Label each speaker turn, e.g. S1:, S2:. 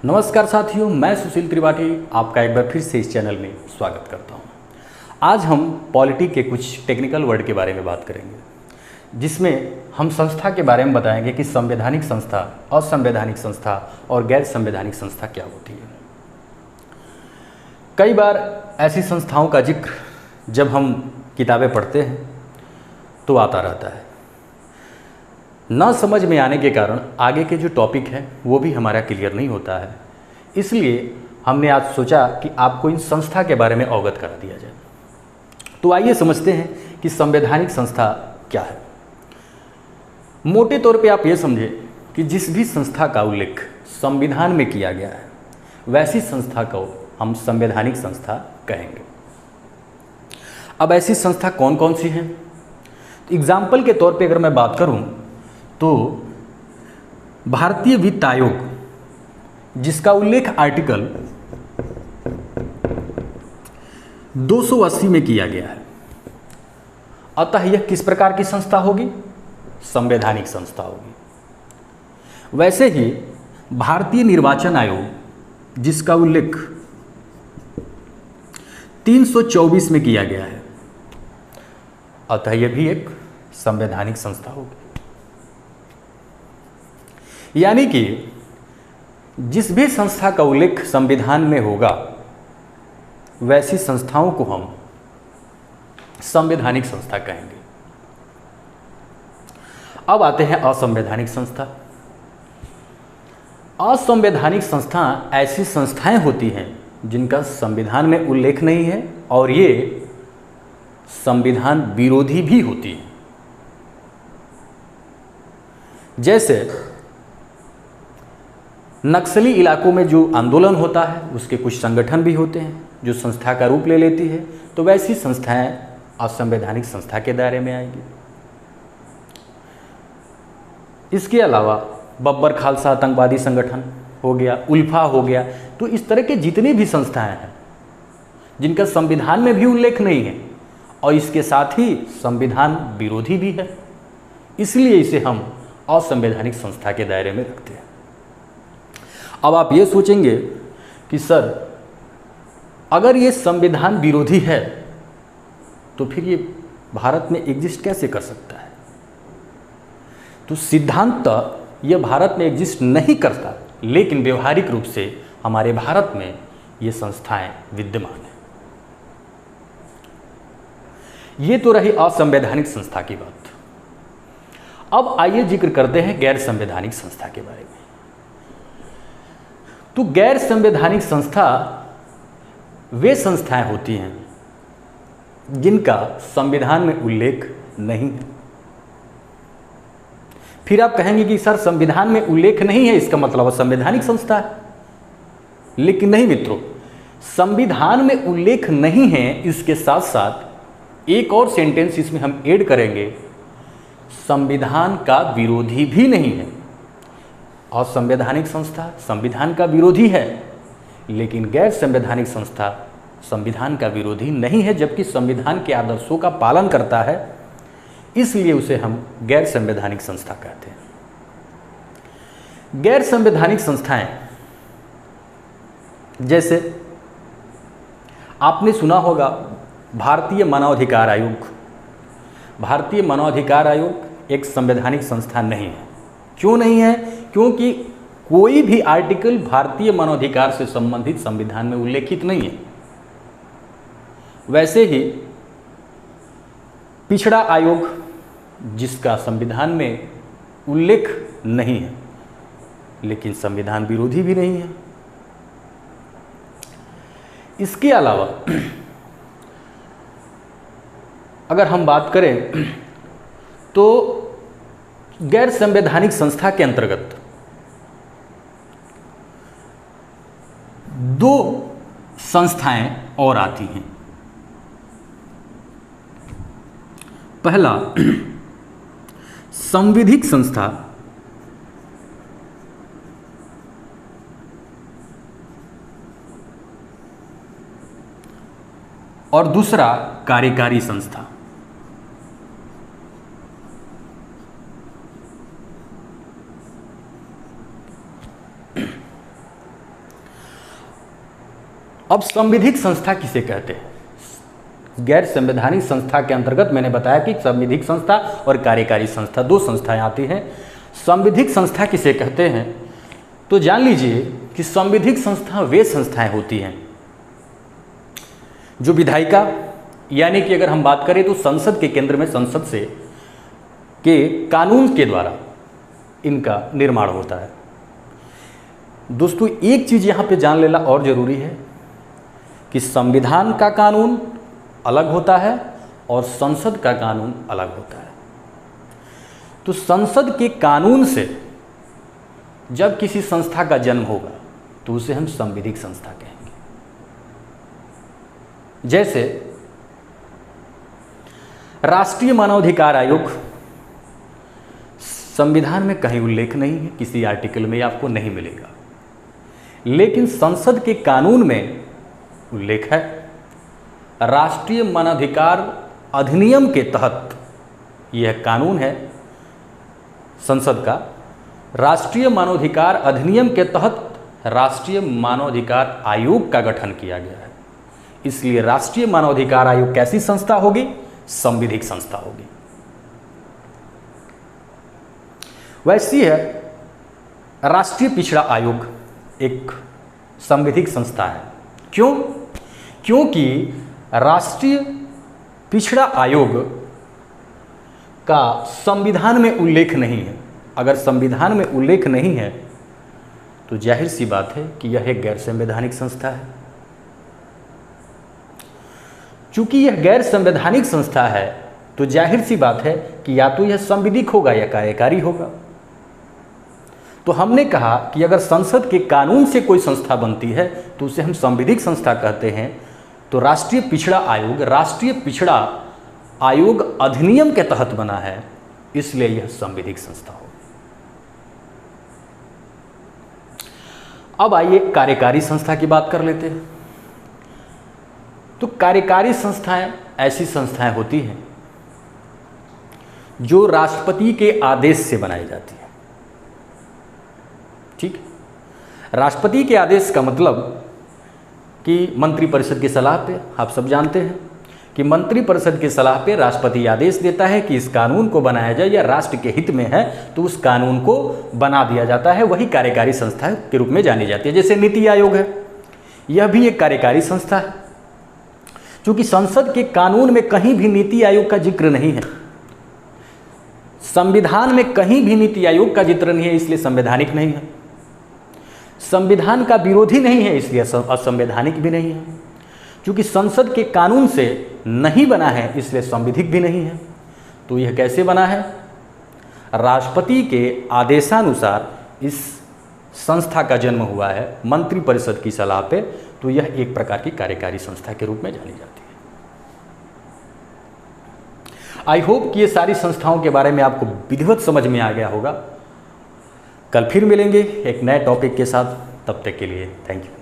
S1: नमस्कार साथियों, मैं सुशील त्रिपाठी आपका एक बार फिर से इस चैनल में स्वागत करता हूं। आज हम पॉलिटी के कुछ टेक्निकल वर्ड के बारे में बात करेंगे, जिसमें हम संस्था के बारे में बताएंगे कि संवैधानिक संस्था, असंवैधानिक संस्था और गैर संवैधानिक संस्था क्या होती है। कई बार ऐसी संस्थाओं का जिक्र जब हम किताबें पढ़ते हैं तो आता रहता है। न समझ में आने के कारण आगे के जो टॉपिक है वो भी हमारा क्लियर नहीं होता है। इसलिए हमने आज सोचा कि आपको इन संस्था के बारे में अवगत करा दिया जाए। तो आइए समझते हैं कि संवैधानिक संस्था क्या है। मोटे तौर पे आप ये समझें कि जिस भी संस्था का उल्लेख संविधान में किया गया है वैसी संस्था को हम संवैधानिक संस्था कहेंगे। अब ऐसी संस्था कौन कौन सी हैं? एग्जाम्पल के तौर पे अगर मैं बात करूं तो भारतीय वित्त आयोग, जिसका उल्लेख आर्टिकल 280 में किया गया है, अतः यह किस प्रकार की संस्था होगी? संवैधानिक संस्था होगी। वैसे ही भारतीय निर्वाचन आयोग, जिसका उल्लेख 324 में किया गया है, अतः यह भी एक संवैधानिक संस्था होगी। यानी कि जिस भी संस्था का उल्लेख संविधान में होगा वैसी संस्थाओं को हम संवैधानिक संस्था कहेंगे। अब आते हैं असंवैधानिक संस्था। असंवैधानिक संस्था ऐसी संस्थाएं होती हैं जिनका संविधान में उल्लेख नहीं है और ये संविधान विरोधी भी होती हैं। जैसे नक्सली इलाकों में जो आंदोलन होता है उसके कुछ संगठन भी होते हैं जो संस्था का रूप ले लेती है, तो वैसी संस्थाएं असंवैधानिक संस्था के दायरे में आएंगी। इसके अलावा बब्बर खालसा आतंकवादी संगठन हो गया, उल्फा हो गया, तो इस तरह के जितनी भी संस्थाएं हैं जिनका संविधान में भी उल्लेख नहीं है और इसके साथ ही संविधान विरोधी भी है, इसलिए इसे हम असंवैधानिक संस्था के दायरे में रखते हैं। अब आप ये सोचेंगे कि सर, अगर ये संविधान विरोधी है तो फिर ये भारत में एग्जिस्ट कैसे कर सकता है? तो सिद्धांततः ये भारत में एग्जिस्ट नहीं करता, लेकिन व्यवहारिक रूप से हमारे भारत में ये संस्थाएं विद्यमान हैं। ये तो रही असंवैधानिक संस्था की बात। अब आइए जिक्र करते हैं गैर संवैधानिक संस्था के बारे में। तो गैर संवैधानिक संस्था वे संस्थाएं होती हैं जिनका संविधान में उल्लेख नहीं है। फिर आप कहेंगे कि सर, संविधान में उल्लेख नहीं है इसका मतलब संवैधानिक संस्था है। लेकिन नहीं मित्रों, संविधान में उल्लेख नहीं है, इसके साथ साथ एक और सेंटेंस इसमें हम ऐड करेंगे, संविधान का विरोधी भी नहीं है। असंवैधानिक संस्था संविधान का विरोधी है, लेकिन गैर संवैधानिक संस्था संविधान का विरोधी नहीं है, जबकि संविधान के आदर्शों का पालन करता है, इसलिए उसे हम गैर संवैधानिक संस्था कहते हैं। गैर संवैधानिक संस्थाएं, जैसे आपने सुना होगा भारतीय मानवाधिकार आयोग। भारतीय मानवाधिकार आयोग एक संवैधानिक संस्था नहीं है। क्यों नहीं है? क्योंकि कोई भी आर्टिकल भारतीय मानवाधिकार से संबंधित संविधान में उल्लेखित नहीं है। वैसे ही पिछड़ा आयोग, जिसका संविधान में उल्लेख नहीं है, लेकिन संविधान विरोधी भी नहीं है। इसके अलावा अगर हम बात करें तो गैर संवैधानिक संस्था के अंतर्गत दो संस्थाएं और आती हैं। पहला संविधिक संस्था और दूसरा कार्यकारी संस्था। अब संविधिक संस्था किसे कहते हैं? गैर संवैधानिक संस्था के अंतर्गत मैंने बताया कि संविधिक संस्था और कार्यकारी संस्था, दो संस्थाएं आती हैं। संविधिक संस्था किसे कहते हैं? तो जान लीजिए कि संविधिक संस्था वे संस्थाएं होती हैं जो विधायिका, यानी कि अगर हम बात करें तो संसद के केंद्र में संसद से के कानून के द्वारा इनका निर्माण होता है। दोस्तों एक चीज़ यहाँ पे जान लेना और ज़रूरी है कि संविधान का कानून अलग होता है और संसद का कानून अलग होता है। तो संसद के कानून से जब किसी संस्था का जन्म होगा तो उसे हम संविधिक संस्था कहेंगे। जैसे राष्ट्रीय मानवाधिकार आयोग, संविधान में कहीं उल्लेख नहीं है, किसी आर्टिकल में आपको नहीं मिलेगा, लेकिन संसद के कानून में उल्लेख है। राष्ट्रीय मानवाधिकार अधिनियम के तहत यह कानून है संसद का। राष्ट्रीय मानवाधिकार अधिनियम के तहत राष्ट्रीय मानवाधिकार आयोग का गठन किया गया है। इसलिए राष्ट्रीय मानवाधिकार आयोग कैसी संस्था होगी? संविधिक संस्था होगी। वैसी है राष्ट्रीय पिछड़ा आयोग, एक संविधिक संस्था है। क्यों? क्योंकि राष्ट्रीय पिछड़ा आयोग का संविधान में उल्लेख नहीं है। अगर संविधान में उल्लेख नहीं है तो जाहिर सी बात है कि यह एक गैर संवैधानिक संस्था है। चूंकि यह गैर संवैधानिक संस्था है तो जाहिर सी बात है कि या तो यह संविधिक होगा या कार्यकारी होगा। तो हमने कहा कि अगर संसद के कानून से कोई संस्था बनती है तो उसे हम संविधिक संस्था कहते हैं। तो राष्ट्रीय पिछड़ा आयोग राष्ट्रीय पिछड़ा आयोग अधिनियम के तहत बना है, इसलिए यह संविधिक संस्था हो। अब आइए कार्यकारी संस्था की बात कर लेते हैं। तो कार्यकारी संस्थाएं ऐसी संस्थाएं होती हैं जो राष्ट्रपति के आदेश से बनाई जाती है। ठीक, राष्ट्रपति के आदेश का मतलब कि मंत्रिपरिषद की सलाह पे, आप सब जानते हैं कि मंत्रिपरिषद की सलाह पे राष्ट्रपति आदेश देता है कि इस कानून को बनाया जाए या राष्ट्र के हित में है तो उस कानून को बना दिया जाता है। वही कार्यकारी संस्था के रूप में जानी जाती है। जैसे नीति आयोग है, यह भी एक कार्यकारी संस्था है। क्योंकि संसद के कानून में कहीं भी नीति आयोग का जिक्र नहीं है, संविधान में कहीं भी नीति आयोग का जिक्र नहीं है, इसलिए संवैधानिक नहीं है। संविधान का विरोधी नहीं है, इसलिए असंवैधानिक भी नहीं है। क्योंकि संसद के कानून से नहीं बना है, इसलिए संविधिक भी नहीं है। तो यह कैसे बना है? राष्ट्रपति के आदेशानुसार इस संस्था का जन्म हुआ है मंत्रिपरिषद की सलाह पे। तो यह एक प्रकार की कार्यकारी संस्था के रूप में जानी जाती है। आई होप कि ये सारी संस्थाओं के बारे में आपको विधिवत समझ में आ गया होगा। कल फिर मिलेंगे एक नए टॉपिक के साथ, तब तक के लिए थैंक यू।